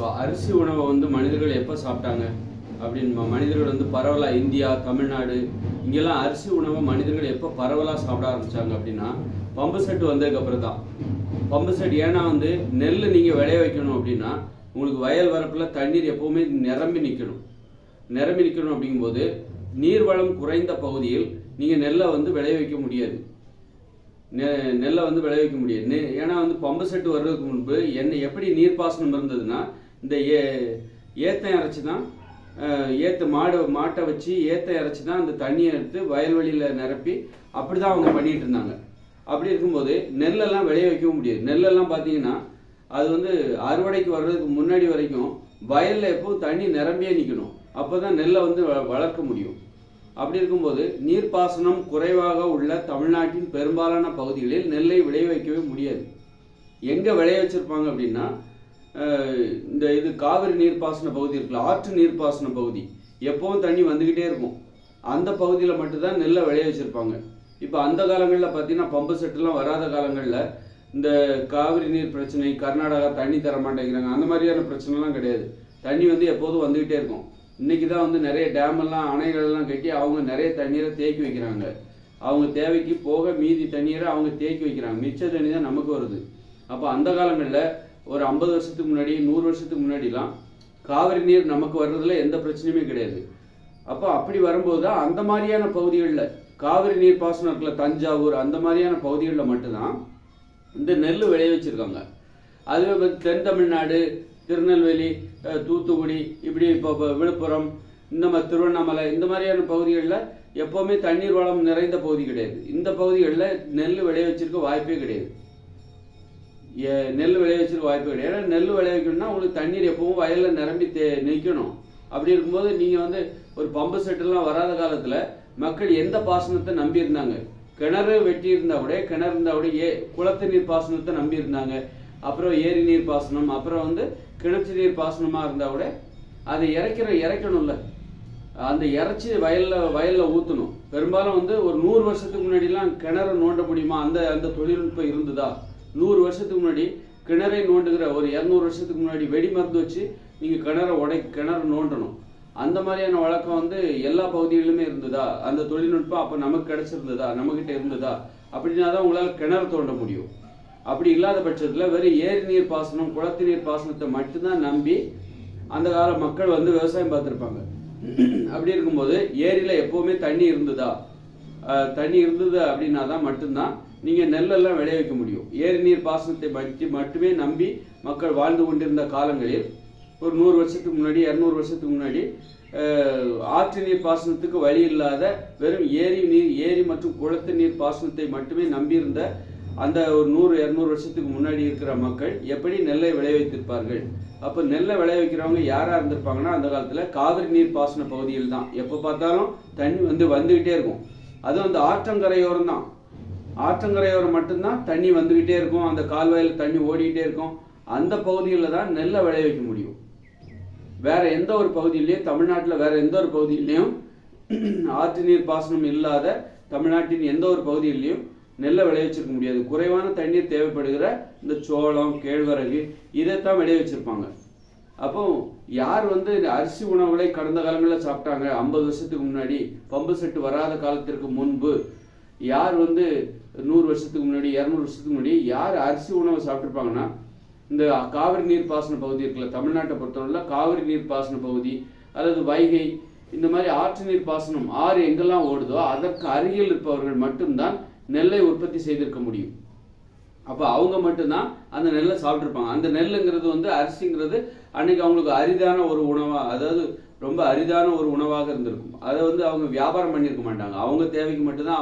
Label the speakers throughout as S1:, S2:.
S1: இப்போ அரிசி உணவை மனிதர்கள் எப்போ சாப்பிட்டாங்க அப்படின்னு மனிதர்கள் பரவலாக இந்தியா, தமிழ்நாடு இங்கெல்லாம் அரிசி உணவை மனிதர்கள் எப்போ பரவலாக சாப்பிட ஆரம்பித்தாங்க அப்படின்னா பம்பு செட்டு வந்ததுக்கப்புறம் தான். பம்பு செட் ஏன்னா நெல் நீங்கள் விளைய வைக்கணும் அப்படின்னா உங்களுக்கு வயல் வரப்பில் தண்ணீர் எப்போவுமே நிரம்பி நிற்கணும் அப்படிங்கும்போது நீர்வளம் குறைந்த பகுதியில் நீங்கள் நெல்லை விளைய வைக்க முடியாது. நெல்லை விளைவிக்க முடியாது. ஏன்னா பம்பு செட்டு வர்றதுக்கு முன்பு எப்படி நீர்ப்பாசனம் இருந்ததுன்னா இந்த ஏத்தம் இறைச்சி தான், மாட்டை வச்சு ஏத்தம் இறைச்சி தான் அந்த தண்ணியை எடுத்து வயல்வெளியில் நிரப்பி அப்படி தான் அவங்க பண்ணிட்டு இருந்தாங்க. அப்படி இருக்கும்போது நெல்லெல்லாம் விளைய வைக்கவும் முடியாது. நெல்லெல்லாம் பார்த்தீங்கன்னா அது அறுவடைக்கு வர்றதுக்கு முன்னாடி வரைக்கும் வயலில் எப்பவும் தண்ணி நிரம்பியே நிற்கணும். அப்போ தான் நெல்லை வளர்க்க முடியும். அப்படி இருக்கும்போது நீர்ப்பாசனம் குறைவாக உள்ள தமிழ்நாட்டின் பெரும்பாலான பகுதிகளில் நெல்லை விளைய வைக்கவே முடியாது. எங்கே விளைய வச்சிருப்பாங்க அப்படின்னா இந்த காவிரி நீர்ப்பாசன பகுதி இருக்குல்ல, ஆற்று நீர்ப்பாசன பகுதி எப்பவும் தண்ணி வந்துக்கிட்டே இருக்கும். அந்த பகுதியில் மட்டும்தான் நெல்லை விளைய வச்சிருப்பாங்க. இப்போ அந்த காலங்களில் பார்த்தீங்கன்னா பம்பு செட்டுலாம் வராத காலங்களில் இந்த காவிரி நீர் பிரச்சனை, கர்நாடகா தண்ணி தர மாட்டேங்கிறாங்க, அந்த மாதிரியான பிரச்சனைலாம் கிடையாது. தண்ணி எப்போதும் வந்துக்கிட்டே இருக்கும். இன்றைக்கி தான் நிறைய டேமெல்லாம் அணைகள்லாம் கட்டி அவங்க நிறைய தண்ணீரை தேக்கி வைக்கிறாங்க. அவங்க தேவைக்கு போக மீதி தண்ணீரை அவங்க தேக்கி வைக்கிறாங்க. மிச்ச தண்ணி தான் நமக்கு வருது. அப்போ அந்த காலங்களில் ஒரு 50 வருஷத்துக்கு முன்னாடி, 100 வருஷத்துக்கு முன்னாடிலாம் காவிரி நீர் நமக்கு வர்றதுல எந்த பிரச்சனையுமே கிடையாது. அப்போ அப்படி வரும்போது தான் அந்த மாதிரியான பகுதிகளில் காவிரி நீர் பாசனம் இருக்குல்ல, தஞ்சாவூர் அந்த மாதிரியான பகுதிகளில் மட்டும்தான் இந்த நெல் விளைய வச்சுருக்காங்க. அதுவே தென் தமிழ்நாடு, திருநெல்வேலி, தூத்துக்குடி, இப்படி இப்போ விழுப்புரம், இந்த மாதிரி திருவண்ணாமலை இந்த மாதிரியான பகுதிகளில் எப்போவுமே தண்ணீர் வளம் நிறைந்த பகுதி கிடையாது. இந்த பகுதிகளில் நெல் விளைய வச்சிருக்க வாய்ப்பே கிடையாது. ஏன்னா நெல் விளைய வைக்கணும்னா உங்களுக்கு தண்ணீர் எப்பவும் வயலில் நிரம்பி நிற்கணும். அப்படி இருக்கும்போது நீங்கள் ஒரு பம்பு செட்டுலாம் வராத காலத்தில் மக்கள் எந்த பாசனத்தை நம்பி இருந்தாங்க? கிணறு வெட்டி இருந்தால் கூட குளத்து நீர் பாசனத்தை நம்பி இருந்தாங்க. அப்புறம் ஏரி நீர் பாசனம், அப்புறம் கிணற்று நீர் பாசனமாக இருந்தால் கூட அதை இறைக்கணும்ல, அந்த இறைச்சி வயலில் ஊற்றணும். பெரும்பாலும் ஒரு 100 வருஷத்துக்கு முன்னாடிலாம் கிணறு நோண்ட முடியுமா? அந்த தொழில்நுட்பம் இருந்ததா? 100 வருஷத்துக்கு முன்னாடி கிணறை நோண்டுகிற ஒரு 200 வருஷத்துக்கு முன்னாடி வெடி மருந்து வச்சு நீங்கள் கிணறு நோண்டணும். அந்த மாதிரியான வழக்கம் எல்லா பகுதிகளிலுமே இருந்ததா? அந்த தொழில்நுட்பம் அப்போ நமக்கு கிடைச்சிருந்ததா, நம்மகிட்ட இருந்ததா? அப்படின்னா தான் உங்களால் கிணறு தோண்ட முடியும். அப்படி இல்லாத பட்சத்தில் வெறும் ஏரி நீர் பாசனம், குளத்து நீர் பாசனத்தை மட்டும்தான் நம்பி அந்த கால மக்கள் விவசாயம் பார்த்துருப்பாங்க. அப்படி இருக்கும்போது ஏரியில் எப்போவுமே தண்ணி இருந்தது அப்படின்னா தான் மட்டும்தான் நீங்கள் நெல்லெல்லாம் விளைய வைக்க முடியும். ஏரி நீர் பாசனத்தை மட்டுமே நம்பி மக்கள் வாழ்ந்து கொண்டிருந்த காலங்களில் ஒரு 100 வருஷத்துக்கு முன்னாடி, 200 வருஷத்துக்கு முன்னாடி ஆற்று நீர் பாசனத்துக்கு வழி இல்லாத வெறும் ஏரி மற்றும் குளத்து நீர் பாசனத்தை மட்டுமே நம்பியிருந்த அந்த ஒரு 100-200 வருஷத்துக்கு முன்னாடி இருக்கிற மக்கள் எப்படி நெல்லை விளைய வைத்திருப்பார்கள்? அப்போ நெல்லை விளைய வைக்கிறவங்க யாராக இருந்திருப்பாங்கன்னா அந்த காலத்தில் காவிரி நீர் பாசன பகுதியில் தான். எப்போ பார்த்தாலும் தண்ணி வந்துக்கிட்டே இருக்கும். அதுவும் ஆற்றங்கரையோரம் தான். ஆற்றங்கரையோரம் மட்டும்தான் தண்ணி வந்துக்கிட்டே இருக்கும். அந்த கால்வாயில் தண்ணி ஓடிக்கிட்டே இருக்கும். அந்த பகுதிகளில் தான் நெல்லை விளைய வைக்க முடியும். வேற எந்த ஒரு பகுதியிலையும், தமிழ்நாட்டில் வேற எந்த ஒரு பகுதியிலையும் ஆற்று நீர் பாசனம் இல்லாத தமிழ்நாட்டின் எந்த ஒரு பகுதியிலையும் நெல்லை விளைய வச்சிருக்க முடியாது. குறைவான தண்ணீர் தேவைப்படுகிற இந்த சோளம், கேழ்வரகு இதைத்தான் விளைய வச்சிருப்பாங்க. அப்போ யார் அரிசி உணவுகளை கடந்த காலங்களில் சாப்பிட்டாங்க? 50 வருஷத்துக்கு முன்னாடி, பம்பு செட்டு வராத காலத்திற்கு முன்பு யார் 100 வருஷத்துக்கு முன்னாடி, 200 வருஷத்துக்கு முன்னாடி யார் அரிசி உணவை சாப்பிட்ருப்பாங்கன்னா இந்த காவிரி நீர் பாசன பகுதி இருக்குல்ல, தமிழ்நாட்டை பொறுத்தவரையில் காவிரி நீர் பாசன பகுதி அல்லது வைகை இந்த மாதிரி ஆற்று நீர் பாசனம் ஆறு எங்கெல்லாம் ஓடுதோ அதற்கு அருகில் இருப்பவர்கள் மட்டும்தான் நெல்லை உற்பத்தி செய்திருக்க முடியும். அப்போ அவங்க மட்டும்தான் அந்த நெல்லை சாப்பிட்ருப்பாங்க. அந்த நெல்லுங்கிறது அரிசிங்கிறது அன்னைக்கு அவங்களுக்கு அரிதான ஒரு உணவாக, அதாவது ரொம்ப அரிதான ஒரு உணவாக இருந்திருக்கும். அதை அவங்க வியாபாரம் பண்ணியிருக்க மாட்டாங்க. அவங்க தேவைக்கு மட்டும்தான்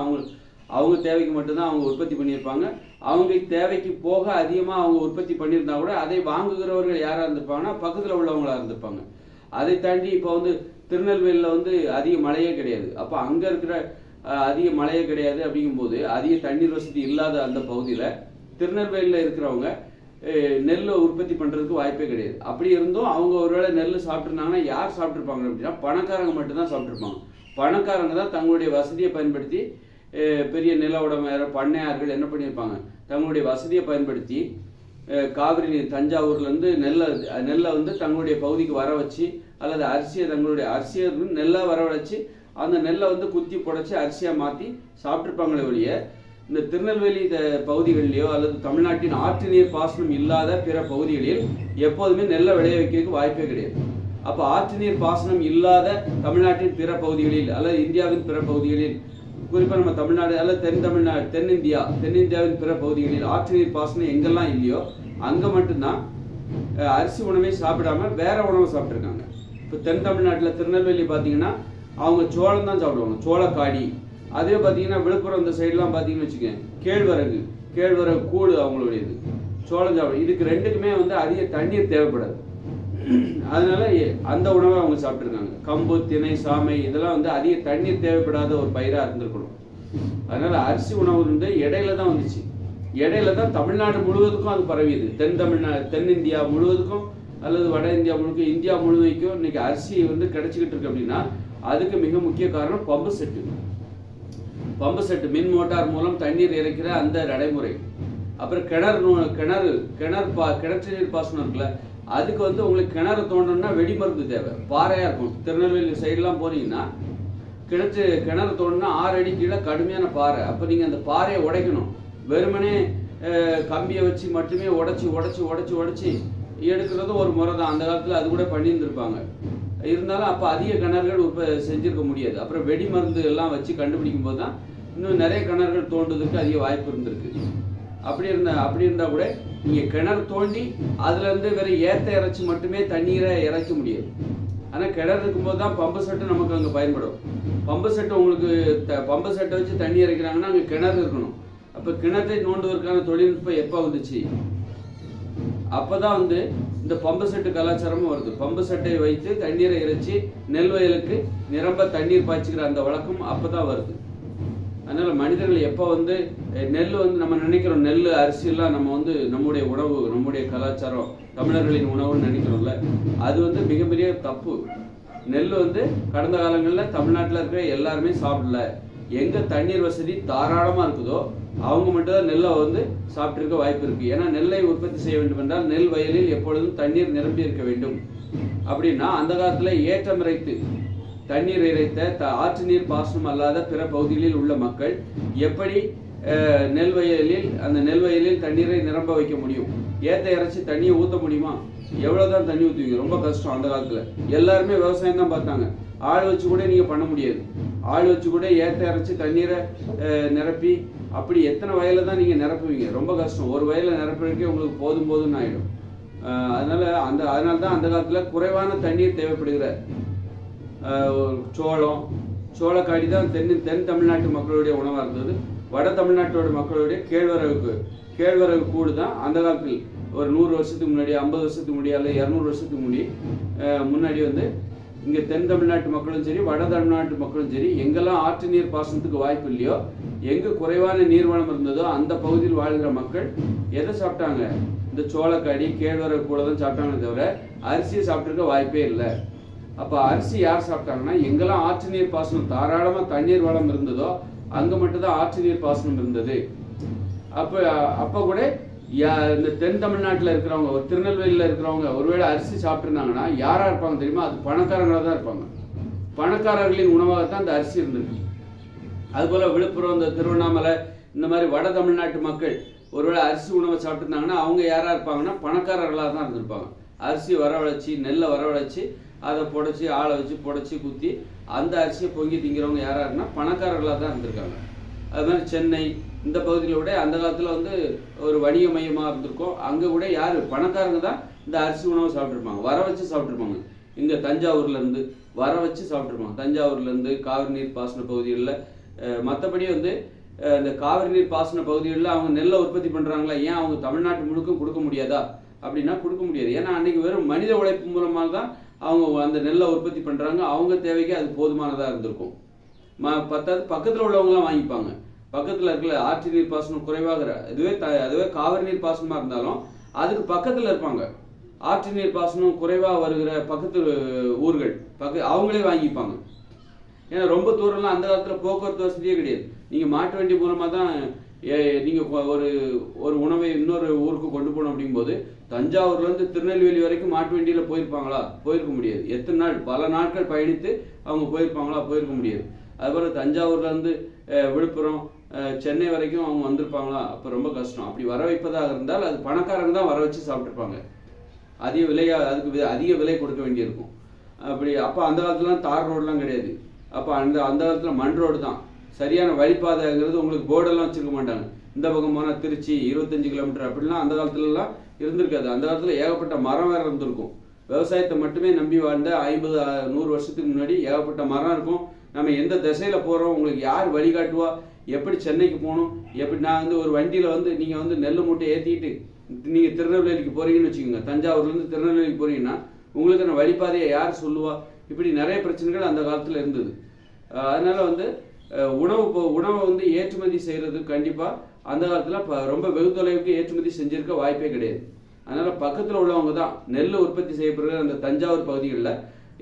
S1: அவங்க உற்பத்தி பண்ணியிருப்பாங்க. அவங்க தேவைக்கு போக அதிகமாக அவங்க உற்பத்தி பண்ணியிருந்தா கூட அதை வாங்குகிறவர்கள் யாராக இருந்திருப்பாங்கன்னா பக்கத்தில் உள்ளவங்களா இருந்திருப்பாங்க. அதை தாண்டி இப்போ திருநெல்வேலியில் அதிக மழையே கிடையாது. அப்போ அங்கே இருக்கிற அதிக மழையே கிடையாது. அப்படிங்கும்போது அதிக தண்ணீர் வசதி இல்லாத அந்த பகுதியில் திருநெல்வேலியில் இருக்கிறவங்க நெல் உற்பத்தி பண்ணுறதுக்கு வாய்ப்பே கிடையாது. அப்படி இருந்தும் அவங்க ஒருவேளை நெல் சாப்பிட்ருந்தாங்கன்னா யார் சாப்பிட்ருப்பாங்க அப்படின்னா பணக்காரங்க மட்டும்தான் சாப்பிட்ருப்பாங்க. பணக்காரங்க தான் தங்களுடைய வசதியை பயன்படுத்தி, பெரிய நில உடைமையாளர், பண்ணையார்கள் என்ன பண்ணியிருப்பாங்க, தங்களுடைய வசதியை பயன்படுத்தி காவிரி நீர் தஞ்சாவூர்லேருந்து நெல்லை வந்து தங்களுடைய பகுதிக்கு வர வச்சு, அல்லது அரிசியை நெல்லை வரவழைச்சி அந்த நெல்லை வந்து குத்தி புடைச்சி அரிசியாக மாற்றி சாப்பிட்ருப்பாங்களே ஒழிய, இந்த திருநெல்வேலி பகுதிகளிலேயோ அல்லது தமிழ்நாட்டின் ஆற்று நீர் பாசனம் இல்லாத பிற பகுதிகளில் எப்போதுமே நெல்லை விளைய வைக்கிறதுக்கு வாய்ப்பே கிடையாது. அப்போ ஆற்று நீர் பாசனம் இல்லாத தமிழ்நாட்டின் பிற பகுதிகளில் அல்லது இந்தியாவின் பிற பகுதிகளில், குறிப்பாக நம்ம தமிழ்நாடு அல்லது தென்னிந்தியாவின் பிற பகுதிகளில் ஆற்று நீர் பாசனம் எங்கெல்லாம் இல்லையோ அங்கே மட்டும்தான் அரிசி உணவை சாப்பிடாம வேற உணவை சாப்பிட்ருக்காங்க. இப்போ தென் தமிழ்நாட்டில் திருநெல்வேலி பார்த்தீங்கன்னா அவங்க சோளம் தான் சாப்பிடுவாங்க, சோளக்காடி. அதே பார்த்தீங்கன்னா விழுப்புரம் இந்த சைட்லாம் பார்த்தீங்கன்னு வச்சுக்கோங்க, கேழ்வரகு கூடு அவங்களுடையது, சோளம் சாப்பிடும். இதுக்கு ரெண்டுக்குமே வந்து அதிக தண்ணீர் தேவைப்படாது. அதனால அந்த உணவை அவங்க சாப்பிட்ருக்காங்க. கம்பு, திணை, சாமை இதெல்லாம் வந்து அதிக தண்ணீர் தேவைப்படாத ஒரு பயிராக இருந்திருக்கணும். அதனால அரிசி உணவு வந்து இடையில தான் வந்துச்சு. இடையில தான் தமிழ்நாடு முழுவதுக்கும் அது பரவியது. தென்னிந்தியா முழுவதுக்கும் அல்லது வட இந்தியா முழுக்க, இந்தியா முழுவதுக்கும் இன்னைக்கு அரிசி வந்து கிடைச்சிக்கிட்டு இருக்கு. அப்படின்னா அதுக்கு மிக முக்கிய காரணம் பம்பு செட்டு, மின் மோட்டார் மூலம் தண்ணீர் இறைக்கிற அந்த நடைமுறை. அப்புறம் கிணற்று நீர் பாசனம் இருக்குல்ல, அதுக்கு வந்து உங்களுக்கு கிணறு தோண்டணும்னா வெடிமருந்து தேவை, பாறையா இருக்கும். திருநெல்வேலி சைட்லாம் போனீங்கன்னா கிணறு தோண்டணும்னா 6 அடி கீழே கடுமையான பாறை. அப்போ நீங்கள் அந்த பாறையை உடைக்கணும். வெறுமனே கம்பியை வச்சு மட்டுமே உடைச்சி எடுக்கிறது ஒரு முறை தான். அந்த காலத்தில் அது கூட பண்ணியிருந்திருப்பாங்க. இருந்தாலும் அப்போ அதிக கிணறுகள் செஞ்சிருக்க முடியாது. அப்புறம் வெடி மருந்து எல்லாம் வச்சு கண்டுபிடிக்கும் போது தான் இன்னும் நிறைய கிணறுகள் தோண்டுறதுக்கு அதிக வாய்ப்பு இருந்திருக்கு. அப்படி இருந்தால் கூட நீங்கள் கிணறு தோண்டி அதுலேருந்து வெறும் ஏற்ற இறைச்சி மட்டுமே தண்ணீரை இறைக்க முடியாது. ஆனால் கிணறு இருக்கும்போது தான் பம்பு செட்டு நமக்கு அங்கே பயன்படும். பம்பு செட்டை வச்சு தண்ணி இறைக்கிறாங்கன்னா அங்கே கிணறு இருக்கணும். அப்போ கிணற்றை நோண்டுவதற்கான தொழில்நுட்பம் எப்போ வந்துச்சு? அப்போதான் வந்து இந்த பம்பு செட்டு கலாச்சாரமும் வருது. பம்பு செட்டை வைத்து தண்ணீரை இறைச்சி நெல் வயலுக்கு நிரம்ப தண்ணீர் பாய்ச்சிக்கிற அந்த வழக்கம் அப்போதான் வருது. அதனால மனிதர்கள் எப்போ வந்து நெல் வந்து நம்ம நினைக்கிறோம், நெல் அரிசியெல்லாம் நம்ம வந்து நம்முடைய உணவு, நம்முடைய கலாச்சாரம், தமிழர்களின் உணவுன்னு நினைக்கிறோம்ல, அது வந்து மிகப்பெரிய தப்பு. நெல் வந்து கடந்த காலங்களில் தமிழ்நாட்டில் இருக்கிற எல்லாருமே சாப்பிடல. எங்கே தண்ணீர் வசதி தாராளமாக இருக்குதோ அவங்க மட்டும் தான் நெல்லை வந்து சாப்பிட்டிருக்க வாய்ப்பு இருக்குது. ஏன்னா நெல்லை உற்பத்தி செய்ய வேண்டும் என்றால் நெல் வயலில் எப்பொழுதும் தண்ணீர் நிரம்பி இருக்க வேண்டும். அப்படின்னா அந்த காலத்தில் ஏற்றம் இறைத்து தண்ணீர் இறைத்த ஆற்று நீர் பாசனம் அல்லாத பிற பகுதிகளில் உள்ள மக்கள் எப்படி அந்த நெல் வயலில் தண்ணீரை நிரம்ப வைக்க முடியும்? ஏற்ற இறைச்சி தண்ணியை ஊற்ற முடியுமா? எவ்வளோதான் தண்ணி ஊற்றுவீங்க? ரொம்ப கஷ்டம். அந்த காலத்தில் எல்லாருமே விவசாயம் தான் பார்த்தாங்க. ஆள் வச்சு கூட நீங்கள் பண்ண முடியாது. ஆள் வச்சு கூட ஏற்ற இறைச்சி தண்ணீரை நிரப்பி அப்படி எத்தனை வயலை தான் நீங்கள் நிரப்புவீங்க? ரொம்ப கஷ்டம். ஒரு வயலை நிரப்புறதுக்கே உங்களுக்கு போதும்னு ஆகிடும். அதனால தான் அந்த காலத்தில் குறைவான தண்ணீர் தேவைப்படுகிற சோளக்காடி தான் தென் தமிழ்நாட்டு மக்களுடைய உணவாக இருந்தது. வட தமிழ்நாட்டோட மக்களுடைய கேழ்வரகு கூடு தான் அந்த காலத்தில் ஒரு 100 வருஷத்துக்கு முன்னாடி, 50 வருஷத்துக்கு முன்னாடி, அல்லது 200 வருஷத்துக்கு முன்னாடி வந்து இங்கே தென் தமிழ்நாட்டு மக்களும் சரி, வட தமிழ்நாட்டு மக்களும் சரி, எங்கெல்லாம் ஆற்று நீர் பாசனத்துக்கு வாய்ப்பு இல்லையோ, எங்கே குறைவான நீர்வளம் இருந்ததோ அந்த பகுதியில் வாழ்கிற மக்கள் எதை சாப்பிட்டாங்க? இந்த சோளக்காடி, கேழ்வரகு கூட தான் சாப்பிட்டாங்களே தவிர அரிசியை சாப்பிட்டுருக்க வாய்ப்பே இல்லை. அப்போ அரிசி யார் சாப்பிட்டாங்கன்னா, எங்கெல்லாம் ஆற்று நீர் பாசனம் தாராளமாக தண்ணீர் வளம் இருந்ததோ அங்கே மட்டும்தான் ஆற்று நீர் பாசனம் இருந்தது. அப்போ கூட இந்த தென் தமிழ்நாட்டில் இருக்கிறவங்க, ஒரு திருநெல்வேலியில் இருக்கிறவங்க ஒருவேளை அரிசி சாப்பிட்டுருந்தாங்கன்னா யாராக இருப்பாங்க தெரியுமா? அது பணக்காரங்களாக தான் இருப்பாங்க. பணக்காரர்களின் உணவாகத்தான் அந்த அரிசி இருந்திருக்கு. அதுபோல் விழுப்புரம், இந்த திருவண்ணாமலை, இந்த மாதிரி வட தமிழ்நாட்டு மக்கள் ஒருவேளை அரிசி உணவை சாப்பிட்டுருந்தாங்கன்னா அவங்க யாராக இருப்பாங்கன்னா பணக்காரர்களாக தான் இருந்திருப்பாங்க. அரிசி வரவழைச்சி, நெல்லை வரவழைச்சி, அதை புடைச்சி, ஆளை வச்சு புடைச்சி குத்தி அந்த அரிசியை பொங்கி திங்கிறவங்க யாராருன்னா பணக்காரர்களாக தான் இருந்திருக்காங்க. அது மாதிரி சென்னை இந்த பகுதியில் கூட அந்த காலத்தில் வந்து ஒரு வணிக மையமாக இருந்திருக்கும். அங்கே கூட யார் பணக்காரங்க தான் இந்த அரிசி உணவை சாப்பிட்ருப்பாங்க, வர வச்சு சாப்பிட்ருப்பாங்க. இங்கே தஞ்சாவூர்லேருந்து வர வச்சு சாப்பிட்ருப்பாங்க. தஞ்சாவூர்லேருந்து காவிரி நீர் பாசன பகுதிகளில். மற்றபடி வந்து இந்த காவிரி நீர் பாசன பகுதிகளில் அவங்க நெல்லை உற்பத்தி பண்ணுறாங்களா, ஏன் அவங்க தமிழ்நாட்டு முழுக்கும் கொடுக்க முடியாதா? அப்படின்னா கொடுக்க முடியாது. ஏன்னா அன்றைக்கி வெறும் மனித உழைப்பு மூலமாக தான் அவங்க அந்த நெல்லை உற்பத்தி பண்ணுறாங்க. அவங்க தேவைக்கு அது போதுமானதாக இருந்திருக்கும். பக்கத்தில் உள்ளவங்களாம் வாங்கிப்பாங்க. பக்கத்தில் இருக்கிற ஆற்று நீர் பாசனம் குறைவாகிற அதுவே காவிரி நீர் பாசனமாக இருந்தாலும் அதுக்கு பக்கத்தில் இருப்பாங்க. ஆற்று நீர் பாசனம் குறைவாக வருகிற பக்கத்து ஊர்கள் அவங்களே வாங்கிப்பாங்க. ஏன்னா ரொம்ப தூரம்லாம் அந்த காலத்தில் போக்குவரத்து வசதியே கிடையாது. நீங்கள் மாட்டு வண்டி மூலமாக தான் நீங்கள் ஒரு ஒரு உணவை இன்னொரு ஊருக்கு கொண்டு போகணும் அப்படிங்கும்போது தஞ்சாவூர்லேருந்து திருநெல்வேலி வரைக்கும் மாட்டு வண்டியில் போயிருப்பாங்களா? போயிருக்க முடியாது. எத்தனை நாள், பல நாட்கள் பயணித்து அவங்க போயிருப்பாங்களா? போயிருக்க முடியாது. அதுபோல் தஞ்சாவூர்லேருந்து விழுப்புரம் சென்னை வரைக்கும் அவங்க வந்திருப்பாங்களா? அப்போ ரொம்ப கஷ்டம். அப்படி வர வைப்பதாக இருந்தால் அது பணக்காரங்க தான் வர வச்சு சாப்பிட்ருப்பாங்க. அதிக விலையாக, அதுக்கு அதிக விலை கொடுக்க வேண்டியிருக்கும். அப்படி அப்போ அந்த காலத்துலாம் தார் ரோடெலாம் கிடையாது. அப்போ அந்த காலத்தில் மண் ரோடு தான். சரியான வழிபாதைங்கிறது உங்களுக்கு போர்டெல்லாம் வச்சுருக்க மாட்டாங்க. இந்த பக்கம் போனால் திருச்சி 25 கிலோமீட்டர் அப்படிலாம் அந்த காலத்துலலாம் இருந்திருக்காது. அந்த காலத்தில் ஏகப்பட்ட மரம் வேறு இருந்திருக்கும். விவசாயத்தை மட்டுமே நம்பி வாழ்ந்த 50-100 வருஷத்துக்கு முன்னாடி ஏகப்பட்ட மரம் இருக்கும். நம்ம எந்த திசையில் போகிறோம், உங்களுக்கு யார் வழிகாட்டுவா, எப்படி சென்னைக்கு போகணும், எப்படி நான் வந்து ஒரு வண்டியில் நீங்கள் நெல் மூட்டை ஏற்றிட்டு நீங்கள் திருநெல்வேலிக்கு போகிறீங்கன்னு வச்சுக்கோங்க. தஞ்சாவூர்லேருந்து திருநெல்வேலிக்கு போகிறீங்கன்னா உங்களுக்கு அந்த வழிபாதையை யார் சொல்லுவா? இப்படி நிறைய பிரச்சனைகள் அந்த காலத்தில் இருந்தது. அதனால் உணவை ஏற்றுமதி செய்கிறது கண்டிப்பாக அந்த காலத்தில் ரொம்ப வெகு தொலைவுக்கு ஏற்றுமதி செஞ்சிருக்க வாய்ப்பே கிடையாது. அதனால் பக்கத்தில் உள்ளவங்க தான் நெல் உற்பத்தி செய்யப்படுற அந்த தஞ்சாவூர் பகுதிகளில்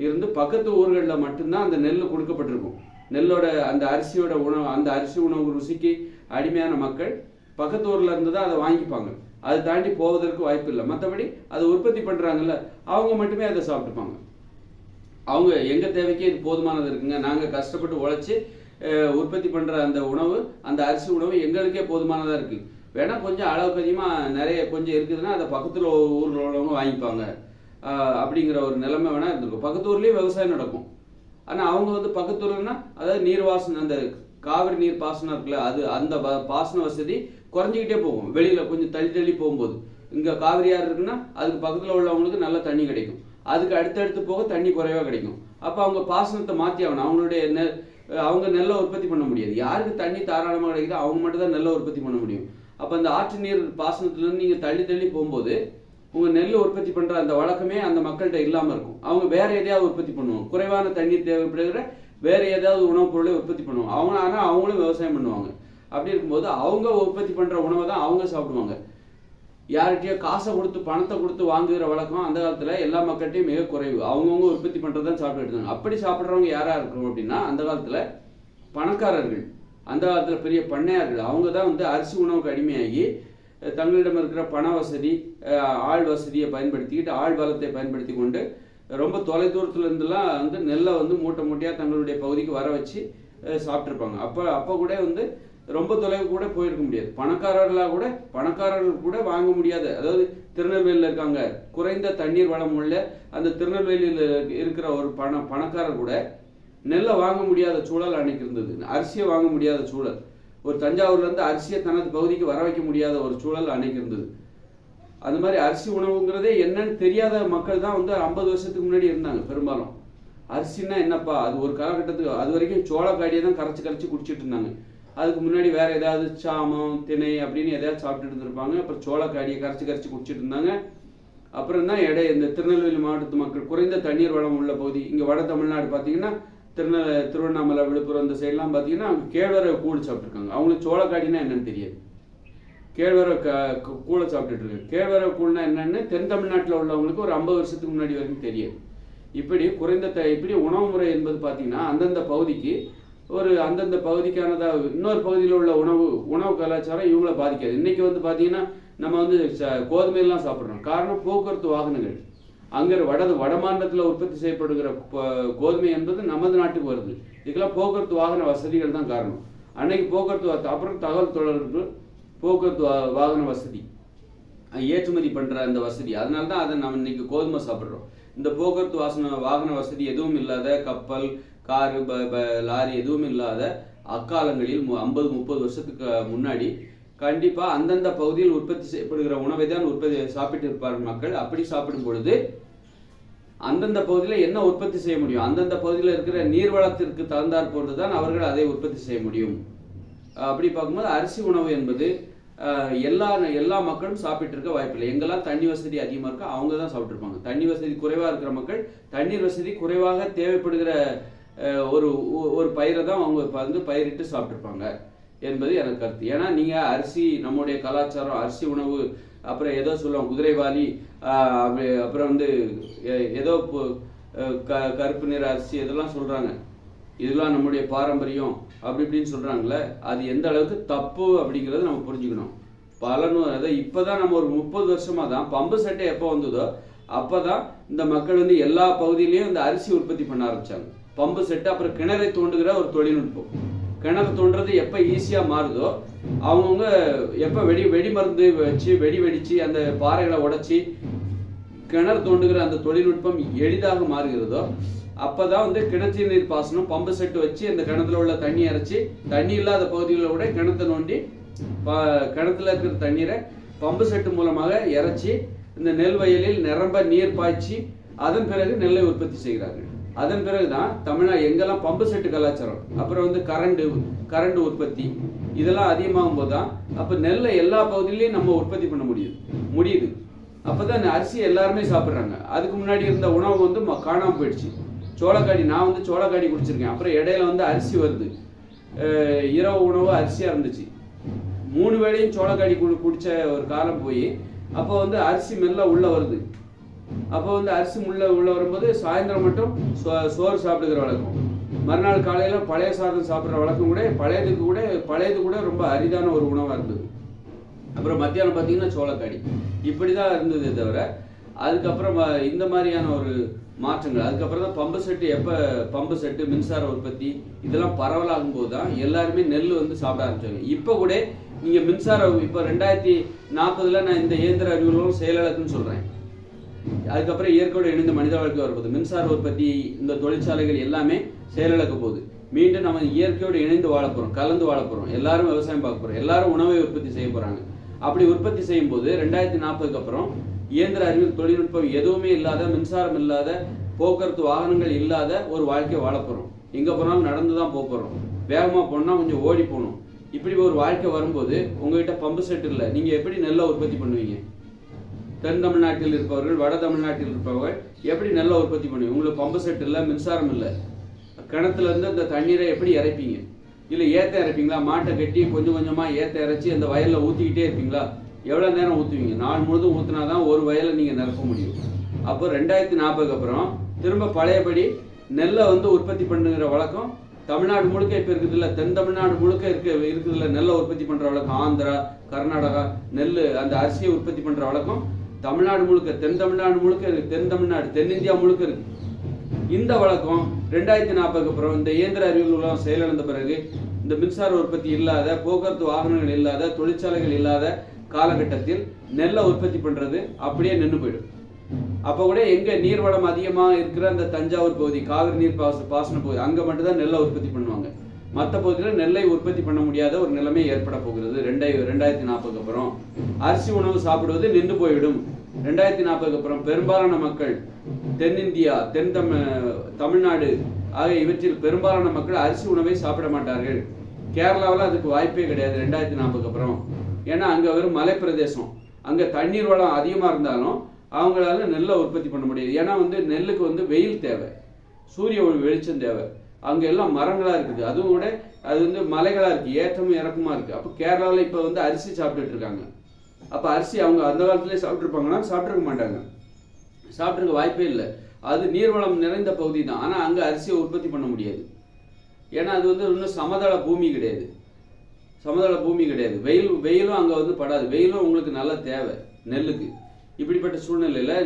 S1: இருந்து பக்கத்து ஊர்களில் மட்டும்தான் அந்த நெல் கொடுக்கப்பட்டிருக்கும். நெல்லோட அந்த அரிசியோட உணவு, அந்த அரிசி உணவு ருசிக்கு அடிமையான மக்கள் பக்கத்து ஊரில் இருந்து தான் அதை வாங்கிப்பாங்க. அதை தாண்டி போவதற்கு வாய்ப்பு இல்லை. மற்றபடி அதை உற்பத்தி பண்ணுறாங்கல்ல, அவங்க மட்டுமே அதை சாப்பிட்டுப்பாங்க. அவங்க எங்கள் தேவைக்கே இது போதுமானது இருக்குங்க, நாங்கள் கஷ்டப்பட்டு உழைச்சி உற்பத்தி பண்ணுற அந்த உணவு, அந்த அரிசி உணவு எங்களுக்கே போதுமானதாக இருக்குது, வேணால் கொஞ்சம் அளவுக்கு அதிகமாக நிறைய கொஞ்சம் இருக்குதுன்னா அதை பக்கத்தில் ஊரில் உள்ளவங்க வாங்கிப்பாங்க அப்படிங்கிற ஒரு நிலைமை வேணால் இருந்திருக்கும். பக்கத்து ஊர்லேயும் விவசாயம் நடக்கும். ஆனால் அவங்க பக்கத்தூர்னா அதாவது நீர்வாசனம், அந்த காவிரி நீர் பாசனம் இருக்குல்ல, அது அந்த பாசன வசதி குறைஞ்சிக்கிட்டே போகும். வெளியில் கொஞ்சம் தள்ளி போகும்போது இங்கே காவிரியார் இருக்குன்னா அதுக்கு பக்கத்தில் உள்ளவங்களுக்கு நல்ல தண்ணி கிடைக்கும். அதுக்கு அடுத்தடுத்து போக தண்ணி குறைவாக கிடைக்கும். அப்போ அவங்க பாசனத்தை மாற்றி ஆகணும். அவங்க நெல்லை உற்பத்தி பண்ண முடியாது. யாருக்கு தண்ணி தாராளமாக கிடைக்குதோ அவங்க மட்டும் தான் நெல்லை உற்பத்தி பண்ண முடியும். அப்போ அந்த ஆற்று நீர் பாசனத்துலேருந்து நீங்கள் தள்ளி போகும்போது உங்கள் நெல் உற்பத்தி பண்ணுற அந்த வழக்கமே அந்த மக்கள்கிட்ட இல்லாமல் இருக்கும். அவங்க வேற எதையாவது உற்பத்தி பண்ணுவாங்க. குறைவான தண்ணீர் தேவைப்படுகிற வேற ஏதாவது உணவுப் பொருளை உற்பத்தி பண்ணுவாங்க. ஆனால் அவங்களும் விவசாயம் பண்ணுவாங்க. அப்படி இருக்கும்போது அவங்க உற்பத்தி பண்ணுற உணவை தான் அவங்க சாப்பிடுவாங்க. யார்கிட்டயோ காசை கொடுத்து பணத்தை கொடுத்து வாங்குகிற வழக்கம் அந்த காலத்தில் எல்லா மக்கள்கிட்டையும் மிக குறைவு. அவங்கவுங்க உற்பத்தி பண்ணுறதான் சாப்பிட்டு இருந்தாங்க. அப்படி சாப்பிட்றவங்க யாராக இருக்கணும் அப்படின்னா அந்த காலத்தில் பணக்காரர்கள், அந்த காலத்தில் பெரிய பண்ணையார்கள், அவங்க தான் அரிசி உணவுக்கு அடிமையாகி தங்களிடம் இருக்கிற பண வசதி, ஆள் வசதியை பயன்படுத்திக்கிட்டு, ஆள் பலத்தை பயன்படுத்தி கொண்டு ரொம்ப தொலைதூரத்துல இருந்துலாம் நெல்லை மூட்டை மூட்டையாக தங்களுடைய பகுதிக்கு வர வச்சு சாப்பிட்ருப்பாங்க. அப்போ கூட ரொம்ப தொலைவு கூட போயிருக்க முடியாது. பணக்காரர்கள் கூட வாங்க முடியாத, அதாவது திருநெல்வேலியில் இருக்காங்க, குறைந்த தண்ணீர் வளம் உள்ள அந்த திருநெல்வேலியில் இருக்கிற ஒரு பணக்காரர் கூட நெல்லை வாங்க முடியாத சூழல் அன்னைக்கு இருந்தது. அரிசியை வாங்க முடியாத சூழல், ஒரு தஞ்சாவூர்லேருந்து அரிசியை தனது பகுதிக்கு வர வைக்க முடியாத ஒரு சூழல் அன்னைக்கு இருந்தது. அந்த மாதிரி அரிசி உணவுங்கிறதே என்னன்னு தெரியாத மக்கள் தான் 50 வருஷத்துக்கு முன்னாடி இருந்தாங்க. பெரும்பாலும் அரிசின்னா என்னப்பா, அது ஒரு காலகட்டத்துக்கு அது வரைக்கும் சோளக்காடியை தான் கரைச்சி குடிச்சிட்டு இருந்தாங்க. அதுக்கு முன்னாடி வேற ஏதாவது சாமம் திணை அப்படின்னு எதையாவது சாப்பிட்டுட்டு இருந்திருப்பாங்க. அப்புறம் சோளக்காடியை கரைச்சி குடிச்சிட்டு இருந்தாங்க. அப்புறம் தான் இந்த திருநெல்வேலி மாவட்டத்து மக்கள் குறைந்த தண்ணீர் வளம் உள்ள பகுதி, இங்கே வட தமிழ்நாடு பார்த்தீங்கன்னா திருவண்ணாமலை விழுப்புரம் இந்த சைட்லாம் பார்த்தீங்கன்னா அவங்க கேழ்வரகு கூழ் சாப்பிட்ருக்காங்க. அவங்களுக்கு சோளக்காடினா என்னன்னு தெரியாது. கேழ்வரகு கூழை சாப்பிட்டுட்டு இருக்காங்க. கேழ்வரகு கூழ்னா என்னன்னு தென் தமிழ்நாட்டில் உள்ளவங்களுக்கு ஒரு 50 வருஷத்துக்கு முன்னாடி வரைக்கும் தெரியாது. இப்படி இப்படி உணவு முறை என்பது பார்த்தீங்கன்னா அந்தந்த பகுதிக்கு அந்தந்த பகுதிக்கானதா இன்னொரு பகுதியில் உள்ள உணவு கலாச்சாரம் இவங்கள பாதிக்காது. இன்னைக்கு பார்த்தீங்கன்னா நம்ம கோதுமையெல்லாம் சாப்பிட்றோம். காரணம் போக்குவரத்து வாகனங்கள். அங்கே வட மாநிலத்தில் உற்பத்தி செய்யப்படுகிற கோதுமை என்பது நமது நாட்டுக்கு வருது. இதுக்கெல்லாம் போக்குவரத்து வாகன வசதிகள் தான் காரணம். அன்னைக்கு போக்குவரத்து, அப்புறம் தகவல் தொடர்பு, போக்குவரத்து வாகன வசதி, ஏற்றுமதி பண்ணுற அந்த வசதி, அதனால தான் அதை நம்ம இன்னைக்கு கோதுமை சாப்பிட்றோம். இந்த போக்குவரத்து வாகன வசதி எதுவும் இல்லாத, கப்பல், காரு, லாரி எதுவும் இல்லாத அக்காலங்களில் 50-30 வருஷத்துக்கு முன்னாடி கண்டிப்பாக அந்தந்த பகுதியில் உற்பத்தி செய்யப்படுகிற உணவை தான் சாப்பிட்டு இருப்பார்கள் மக்கள். அப்படி சாப்பிடும் பொழுது அந்தந்த பகுதியில் என்ன உற்பத்தி செய்ய முடியும், அந்தந்த பகுதியில் இருக்கிற நீர்வளத்திற்கு தகுந்தாற் போன்று தான் அவர்கள் அதை உற்பத்தி செய்ய முடியும். அப்படி பார்க்கும்போது அரிசி உணவு என்பது எல்லா மக்களும் சாப்பிட்டு இருக்க வாய்ப்பில்லை. எங்கெல்லாம் தண்ணி வசதி அதிகமாக இருக்கோ அவங்க தான் சாப்பிட்ருப்பாங்க. தண்ணி வசதி குறைவாக இருக்கிற மக்கள் தண்ணீர் வசதி குறைவாக தேவைப்படுகிற ஒரு பயிரை தான் அவங்க பயிரிட்டு சாப்பிட்ருப்பாங்க என்பது எனக்கு கருத்து. ஏன்னா நீங்கள் அரிசி, நம்முடைய கலாச்சாரம், அரிசி உணவு, அப்புறம் ஏதோ சொல்லுவாங்க குதிரைவாலி, அப்புறம் ஏதோ கருப்பு நிற அரிசி இதெல்லாம் சொல்கிறாங்க. இதெல்லாம் நம்முடைய பாரம்பரியம் அப்படி இப்படின்னு சொல்கிறாங்களே, அது எந்த அளவுக்கு தப்பு அப்படிங்கிறத நம்ம புரிஞ்சுக்கணும். அதை இப்போ தான் நம்ம ஒரு 30 வருஷமாக தான் பம்பு செட்டை எப்போ வந்ததோ அப்போ தான் இந்த மக்கள் வந்து எல்லா பகுதியிலையும் இந்த அரிசி உற்பத்தி பண்ண ஆரம்பித்தாங்க. பம்பு செட்டு, அப்புறம் கிணறை தோண்டுகிற ஒரு தொழில்நுட்பம். கிணறு தோன்றது எப்போ ஈஸியாக மாறுதோ, அவங்கவுங்க எப்போ வெடி மருந்து வச்சு வெடிச்சு அந்த பாறைகளை உடைச்சி கிணறு தோண்டுகிற அந்த தொழில்நுட்பம் எளிதாக மாறுகிறதோ அப்போ தான் வந்து கிணற்று நீர் பாசனம் பம்பு செட்டு வச்சு அந்த கிணத்துல உள்ள தண்ணி இறைச்சி, தண்ணி இல்லாத பகுதிகளில் கூட கிணத்தை நோண்டி கிணத்துல இருக்கிற தண்ணீரை பம்பு செட்டு மூலமாக இறைச்சி இந்த நெல் வயலில் நிரம்ப நீர் பாய்ச்சி அதன் பிறகு நெல்லை உற்பத்தி செய்கிறார்கள். அதன் பிறகுதான் தமிழ்நாடு எங்கெல்லாம் பம்பு செட்டு கலாச்சாரம், அப்புறம் வந்து கரண்ட் உற்பத்தி இதெல்லாம் அதிகமாகும் போது தான் அப்போ நெல்லை எல்லா பகுதியிலையும் நம்ம உற்பத்தி பண்ண முடியுது. அப்போதான் அரிசி எல்லாருமே சாப்பிட்றாங்க. அதுக்கு முன்னாடி இருந்த உணவு வந்து காணாமல் போயிடுச்சு. சோளக்காடி, நான் வந்து சோளக்காடி குடிச்சிருக்கேன். அப்புறம் இடையில வந்து அரிசி வருது. இரவு உணவு அரிசியாக இருந்துச்சு. 3 வேளையும் சோளக்காடி குடிச்ச ஒரு காலம் போய் அப்போ வந்து அரிசி மெல்ல உள்ள வருது. அப்போ வந்து அரிசி உள்ள வரும்போது சாயந்தரம் மட்டும் சோறு சாப்பிடுகிற வழக்கம், மறுநாள் காலையில் பழைய சாதம் சாப்பிட்ற வழக்கம் கூட பழையது கூட ரொம்ப அரிதான ஒரு உணவாக இருந்தது. அப்புறம் மத்தியானம் பார்த்தீங்கன்னா சோளக்காடி. இப்படி தான் இருந்ததே தவிர அதுக்கப்புறம் இந்த மாதிரியான ஒரு மாற்றங்கள். அதுக்கப்புறம் தான் பம்பு செட்டு மின்சார உற்பத்தி இதெல்லாம் பரவலாகும் போது தான் எல்லாருமே நெல் வந்து சாப்பிட ஆரம்பிச்சாங்க. இப்போ கூட நீங்கள் மின்சாரம் இப்போ 2040 நான் இந்த இயந்திர அறிவுகளும் செயலிழக்குன்னு சொல்கிறேன். அதுக்கப்புறம் இயற்கையோடு இணைந்த மனித வாழ்க்கை வரும்போது மின்சார உற்பத்தி இந்த தொழிற்சாலைகள் எல்லாமே செயலிழக்க போகுது. மீண்டும் நம்ம இயற்கையோடு இணைந்து வாழ போகிறோம், கலந்து வாழ போகிறோம், எல்லாரும் விவசாயம் பார்க்க போகிறோம், எல்லாரும் உணவை உற்பத்தி செய்ய போகிறாங்க. அப்படி உற்பத்தி செய்யும் போது 2040க்கு அப்புறம் இயந்திர அறிவியல் தொழில்நுட்பம் எதுவுமே இல்லாத, மின்சாரம் இல்லாத, போக்குவரத்து வாகனங்கள் இல்லாத ஒரு வாழ்க்கையை வாழ போகிறோம். எங்கே போனாலும் நடந்து தான் போகிறோம், வேகமாக போனால் கொஞ்சம் ஓடி போகணும். இப்படி ஒரு வாழ்க்கை வரும்போது உங்ககிட்ட பம்பு செட் இல்லை, நீங்கள் எப்படி நெல்லை உற்பத்தி பண்ணுவீங்க? தென் தமிழ்நாட்டில் இருப்பவர்கள், வட தமிழ்நாட்டில் இருப்பவர்கள் எப்படி நெல்லை உற்பத்தி பண்ணுவீங்க? உங்களுக்கு பம்பு செட் இல்லை, மின்சாரம் இல்லை, கிணத்துல இருந்து அந்த தண்ணீரை எப்படி இறைப்பீங்க? இல்லை ஏற்ற இறைப்பீங்களா? மாட்டை கட்டி கொஞ்சம் கொஞ்சமாக ஏற்ற இறைச்சி அந்த வயலில் ஊற்றிக்கிட்டே இருப்பீங்களா? எவ்வளோ நேரம் ஊற்றுவீங்க? நாள் முழுதும் ஊற்றினா தான் ஒரு வயலை நீங்கள் நிரப்ப முடியும். அப்போ 2040க்கு அப்புறம் திரும்ப பழையபடி நெல்லை வந்து உற்பத்தி பண்ணுகிற வழக்கம் தமிழ்நாடு முழுக்க இப்போ இருக்குதுல்ல, தென் தமிழ்நாடு முழுக்க இருக்குதுல்ல நெல்லை உற்பத்தி பண்ணுற வழக்கம். ஆந்திரா, கர்நாடகா அந்த அரிசியை உற்பத்தி பண்ணுற வழக்கம் தமிழ்நாடு முழுக்க, தென் தமிழ்நாடு முழுக்க இருக்கு, தென்னிந்தியா முழுக்க இருக்கு. இந்த வழக்கம் 2040க்கு அப்புறம் இந்த இயந்திர அறிவியல் செயலிழந்த பிறகு இந்த மின்சார உற்பத்தி இல்லாத, போக்குவரத்து வாகனங்கள் இல்லாத, தொழிற்சாலைகள் இல்லாத காலகட்டத்தில் நெல்லை உற்பத்தி பண்றது அப்படியே நின்று போயிடும். அப்போ கூட எங்க நீர்வளம் அதிகமாக இருக்கிற அந்த தஞ்சாவூர் பகுதி, காவிரி நீர் பாசன பகுதி, அங்க மட்டும்தான் நெல்லை உற்பத்தி பண்ணுவாங்க. மற்ற பகுதியில் நெல்லை உற்பத்தி பண்ண முடியாத ஒரு நிலைமை ஏற்பட போகிறது. 2040க்கு அப்புறம் அரிசி உணவு சாப்பிடுவது நின்று போய்விடும். 2040க்கு அப்புறம் பெரும்பாலான மக்கள் தென்னிந்தியா, தமிழ்நாடு ஆகிய இவற்றில் பெரும்பாலான மக்கள் அரிசி உணவை சாப்பிட மாட்டார்கள். கேரளாவில் அதுக்கு வாய்ப்பே கிடையாது 2040க்கு அப்புறம். ஏன்னா அங்கே வெறும் மலை பிரதேசம், அங்கே தண்ணீர் வளம் அதிகமாக இருந்தாலும் அவங்களால நெல்லை உற்பத்தி பண்ண முடியாது. ஏன்னா வந்து நெல்லுக்கு வந்து வெயில் தேவை, சூரிய வெளிச்சம் தேவை. அங்கே எல்லாம் மரங்களாக இருக்குது, அதுவும் கூட அது வந்து மலைகளாக இருக்குது, ஏற்றமும் இறக்கமாக இருக்குது. அப்போ கேரளாவில் இப்போ வந்து அரிசி சாப்பிட்டுட்டு இருக்காங்க. அப்போ அரிசி அவங்க அந்த காலத்திலே சாப்பிட்ருப்பாங்கன்னா சாப்பிட்ருக்க மாட்டாங்க, சாப்பிட்ருக்க வாய்ப்பே இல்லை. அது நீர்வளம் நிறைந்த பகுதி தான், ஆனால் அங்கே அரிசியை உற்பத்தி பண்ண முடியாது. ஏன்னா அது வந்து இன்னும் சமதள பூமி கிடையாது. வெயிலும் அங்கே வந்து படாது. வெயிலும் உங்களுக்கு நல்ல தேவை நெல்லுக்கு. இப்படிப்பட்ட சூழ்நிலையில்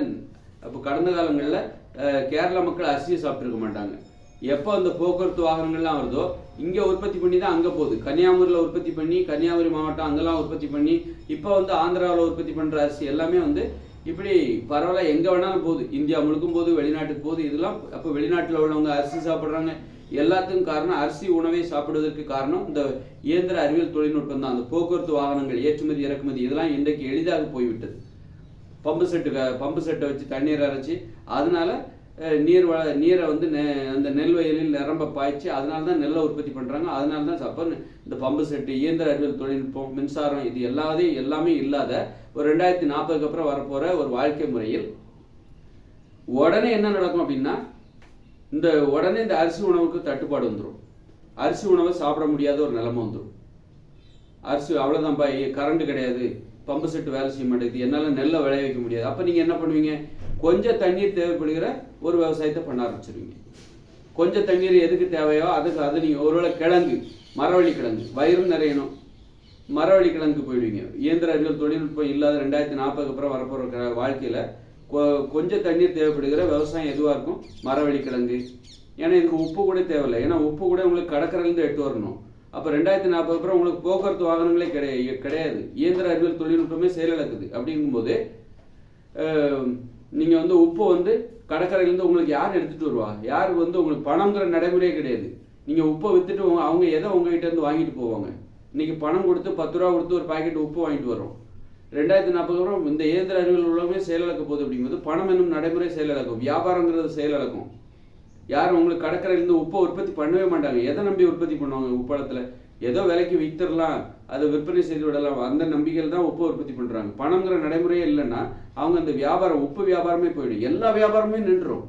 S1: அப்போ கடந்த காலங்களில் கேரளா மக்கள் அரிசியை சாப்பிட்ருக்க மாட்டாங்க. எப்போ அந்த போக்குவரத்து வாகனங்கள்லாம் வருதோ இங்கே உற்பத்தி பண்ணி தான் அங்கே போகுது. கன்னியாகுமரியில் உற்பத்தி பண்ணி, கன்னியாகுமரி மாவட்டம் அங்கெல்லாம் உற்பத்தி பண்ணி, இப்போ வந்து ஆந்திராவில் உற்பத்தி பண்ணுற அரிசி எல்லாமே வந்து இப்படி பரவாயில்ல எங்கே வேணாலும் போகுது. இந்தியா முழுக்கும் போது, வெளிநாட்டுக்கு போகுது. இதெல்லாம் அப்போ வெளிநாட்டில் உள்ளவங்க அரிசி சாப்பிட்றாங்க. எல்லாத்துக்கும் காரணம், அரிசி உணவை சாப்பிடுவதற்கு காரணம் இந்த இயந்திர அறிவியல் தொழில்நுட்பம் தான். அந்த போக்குவரத்து வாகனங்கள், ஏற்றுமதி இறக்குமதி இதெல்லாம் இன்றைக்கு எளிதாக போய்விட்டது. பம்பு செட்டை வச்சு தண்ணீர் அரைச்சி அதனால நீரை வந்து அந்த நெல் வயலில் நிரம்ப பாய்ச்சி அதனால தான் நெல்லை உற்பத்தி பண்ணுறாங்க. அதனால தான் அப்போ இந்த பம்பு செட்டு, இயந்திர அறிவியல் தொழில்நுட்பம், மின்சாரம் இது எல்லாமே இல்லாத ஒரு 2040க்கு அப்புறம் வரப்போகிற ஒரு வாழ்க்கை முறையில் உடனே என்ன நடக்கும் அப்படின்னா, உடனே இந்த அரிசி உணவுக்கு தட்டுப்பாடு வந்துடும். அரிசி உணவை சாப்பிட முடியாத ஒரு நிலைமை வந்துடும். அரிசி அவ்வளோதான்ப்பா, கரண்ட் கிடையாது, பம்பு செட்டு வேலை செய்ய மாட்டேங்குது, என்னால் நெல்லை விளைய வைக்க முடியாது. அப்போ நீங்கள் என்ன பண்ணுவீங்க? கொஞ்சம் தண்ணீர் தேவைப்படுகிற ஒரு விவசாயத்தை பண்ண ஆரம்பிச்சிருவீங்க. கொஞ்சம் தண்ணீர் எதுக்கு தேவையோ அது நீங்கள் ஒருவேளை கிழங்கு, மரவள்ளி கிழங்கு, வயிறும் நிறையணும், மரவள்ளி கிழங்கு போயிடுவீங்க. இயந்திர அறிவியல் தொழில்நுட்பம் இல்லாத 2040 அப்புறம் வரப்போகிற வாழ்க்கையில் கொஞ்சம் தண்ணீர் தேவைப்படுகிற விவசாயம் எதுவாக இருக்கும்? மரவள்ளி கிழங்கு. ஏன்னா இதுக்கு உப்பு கூட தேவையில்லை. ஏன்னா உப்பு கூட உங்களுக்கு கடற்கரையிலேருந்து எடுத்து வரணும். அப்போ 2040 அப்புறம் உங்களுக்கு போக்குவரத்து வாகனங்களே கிடையாது. இயந்திர அறிவியல் தொழில்நுட்பமே செயலிழக்குது. அப்படிங்கும்போது நீங்கள் வந்து உப்பு வந்து கடற்கரையிலேருந்து உங்களுக்கு யார் எடுத்துகிட்டு வருவா? யார் வந்து உங்களுக்கு பணங்கிற நடைமுறையே கிடையாது. நீங்கள் உப்பை விற்றுட்டு அவங்க எதை உங்ககிட்ட இருந்து வாங்கிட்டு போவாங்க? இன்னைக்கு பணம் கொடுத்து 10 ரூபா கொடுத்து ஒரு பாக்கெட் உப்பு வாங்கிட்டு வரோம். 2040 அப்புறம் இந்த இயந்திர அறிவியல் உலகமே செயலிழக்க போகுது. அப்படிங்கும்போது பணம் என்னும் நடைமுறை செயலிழக்கும், வியாபாரங்கிறது செயலிழக்கும். யாரும் உங்களுக்கு கடற்கரையிலேருந்து உப்பை உற்பத்தி பண்ணவே மாட்டாங்க. எதை நம்பி உற்பத்தி பண்ணுவாங்க? உப்பளத்தில் ஏதோ விலைக்கு விற்றுடலாம், அதை விற்பனை செய்து விடலாம், அந்த நம்பிக்கையில் தான் உப்பை உற்பத்தி பண்ணுறாங்க. பணங்கிற நடைமுறையே இல்லைன்னா அவங்க அந்த வியாபாரம், உப்பு வியாபாரமே போயிடும், எல்லா வியாபாரமே நின்றுடும்.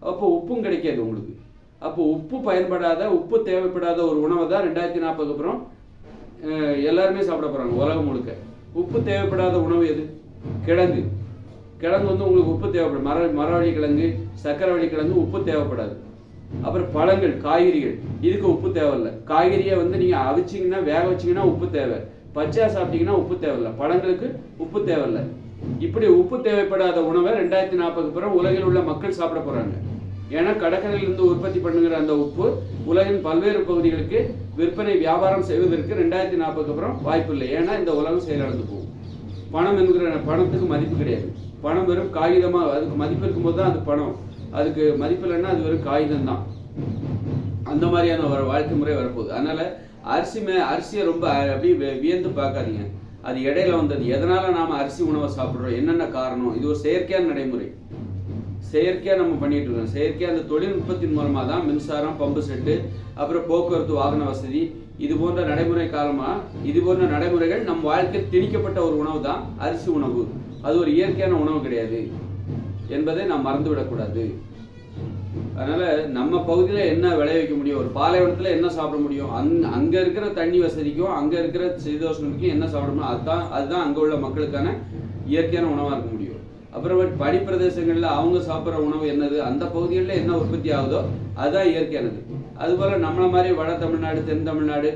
S1: அப்போ உப்பும் கிடைக்காது உங்களுக்கு. அப்போ உப்பு பயன்படாத, உப்பு தேவைப்படாத ஒரு உணவை தான் 2040 அப்புறம் எல்லாருமே சாப்பிட போகிறாங்க உலகம் முழுக்க. உப்பு தேவைப்படாத உணவு எது? கிழங்கு. கிழங்கு வந்து உங்களுக்கு உப்பு தேவைப்படும். மரவள்ளி கிழங்கு, சக்கரவள்ளி கிழங்கு உப்பு தேவைப்படாது. அப்புறம் பழங்கள், காய்கறிகள், இதுக்கு உப்பு தேவையில்லை. காய்கறியை வந்து நீங்கள் அவிச்சிங்கன்னா, வேக வச்சிங்கன்னா உப்பு தேவை, பச்சையாக சாப்பிட்டீங்கன்னா உப்பு தேவையில்லை, பழங்களுக்கு உப்பு தேவையில்லை. இப்படி உப்பு தேவைப்படாத உணவை 2040 அப்புறம் உலகில் உள்ள மக்கள் சாப்பிட போகிறாங்க. ஏன்னா கடற்கரையிலிருந்து உற்பத்தி பண்ணுகிற அந்த உப்பு உலகின் பல்வேறு பகுதிகளுக்கு விற்பனை, வியாபாரம் செய்வதற்கு 2040 அப்புறம் வாய்ப்பு இல்லை. ஏன்னா இந்த உலகம் செயலிழந்து போகும். பணம் என்கிற பணத்துக்கு மதிப்பு கிடையாது. பணம் வெறும் காகிதமாக, அதுக்கு மதிப்பு இருக்கும்போது தான் அது பணம். அதுக்கு மதிப்பு இல்லைன்னா அது வெறும் காகிதம் தான். அந்த மாதிரியான ஒரு வாழ்க்கை முறை வரப்போகுது. அதனால அரிசியை ரொம்ப அப்படி வியந்து பார்க்காதீங்க. அது இடையில வந்தது. எதனால நாம அரிசி உணவை சாப்பிட்றோம், என்னென்ன காரணம்? இது ஒரு செயற்கையான நடைமுறை. செயற்கையாக நம்ம பண்ணிட்டு இருக்கோம். செயற்கையாக அந்த தொழில்நுட்பத்தின் மூலமாக தான் மின்சாரம், பம்பு செட்டு, அப்புறம் போக்குவரத்து வாகன வசதி, இது போன்ற நடைமுறை காலமாக இது போன்ற நடைமுறைகள் நம் வாழ்க்கையில் திணிக்கப்பட்ட ஒரு உணவு தான் அரிசி உணவு. அது ஒரு இயற்கையான உணவு கிடையாது என்பதை நாம் மறந்துவிடக்கூடாது. அதனால நம்ம பகுதியில் என்ன விளைவிக்க முடியும்? ஒரு பாலைவனத்தில் என்ன சாப்பிட முடியும்? அங்கே இருக்கிற தண்ணி வசதிக்கும் அங்கே இருக்கிற சீதோஷ்ணத்துக்கும் என்ன சாப்பிட முடியும்? அதுதான் அங்கே உள்ள மக்களுக்கான இயற்கையான உணவாக இருக்க முடியும். அப்புறம் பனிப்பிரதேசங்களில் அவங்க சாப்பிட்ற உணவு என்னது? அந்த பகுதிகளில் என்ன உற்பத்தி ஆகுதோ அதுதான் இயற்கையானது. அதுபோல் நம்மளை மாதிரி வட தமிழ்நாடு, தென் தமிழ்நாடு,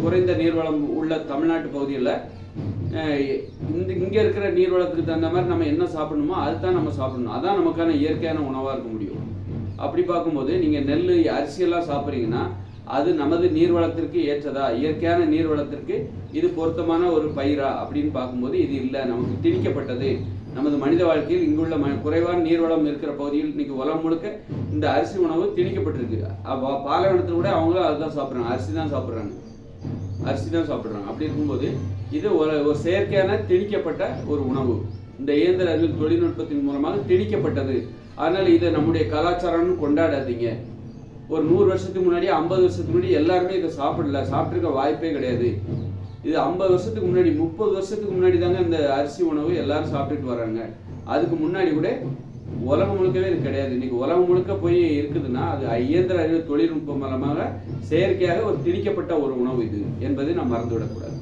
S1: குறைந்த நீர்வளம் உள்ள தமிழ்நாட்டு பகுதியில் இங்கே இருக்கிற நீர்வளத்துக்கு தகுந்த மாதிரி நம்ம என்ன சாப்பிடணுமோ அதுதான் நம்ம சாப்பிடணும். அதான் நமக்கான இயற்கையான உணவாக இருக்க முடியும். அப்படி பார்க்கும்போது நீங்கள் நெல், அரிசியெல்லாம் சாப்பிட்றீங்கன்னா அது நமது நீர்வளத்திற்கு ஏற்றதா, இயற்கையான நீர்வளத்திற்கு இது பொருத்தமான ஒரு பயிரா அப்படின்னு பார்க்கும்போது இது இல்லை, நமக்கு திணிக்கப்பட்டது. நமது மனித வாழ்க்கையில் இங்குள்ள குறைவான நீர்வளம் இருக்கிற பகுதியில் இன்னைக்கு உலகம் முழுக்க இந்த அரிசி உணவு திணிக்கப்பட்டிருக்கு. பாலைவனத்தில் கூட அவங்களும் அதுதான் சாப்பிட்றாங்க, அரிசி தான் சாப்பிட்றாங்க. அப்படி இருக்கும்போது இது ஒரு செயற்கையான திணிக்கப்பட்ட ஒரு உணவு. இந்த இயந்திர அறிவியல் தொழில்நுட்பத்தின் மூலமாக திணிக்கப்பட்டது. அதனால இதை நம்முடைய கலாச்சாரம்னு கொண்டாடாதீங்க. ஒரு 100 வருஷத்துக்கு முன்னாடி, 50 வருஷத்துக்கு முன்னாடி எல்லாருமே இதை சாப்பிட்டிருக்க வாய்ப்பே கிடையாது. இது 50 வருஷத்துக்கு முன்னாடி, 30 வருஷத்துக்கு முன்னாடி தாங்க இந்த அரிசி உணவு எல்லாரும் சாப்பிட்டுட்டு வர்றாங்க. அதுக்கு முன்னாடி கூட உலகம் முழுக்கவே இது கிடையாது. இன்னைக்கு உலகம் முழுக்க போய் இருக்குதுன்னா அது இயந்திர அறிவியல் தொழில்நுட்பம் மூலமாக செயற்கையாக ஒரு திணிக்கப்பட்ட ஒரு உணவு இது என்பதை நாம் மறந்துவிடக்கூடாது.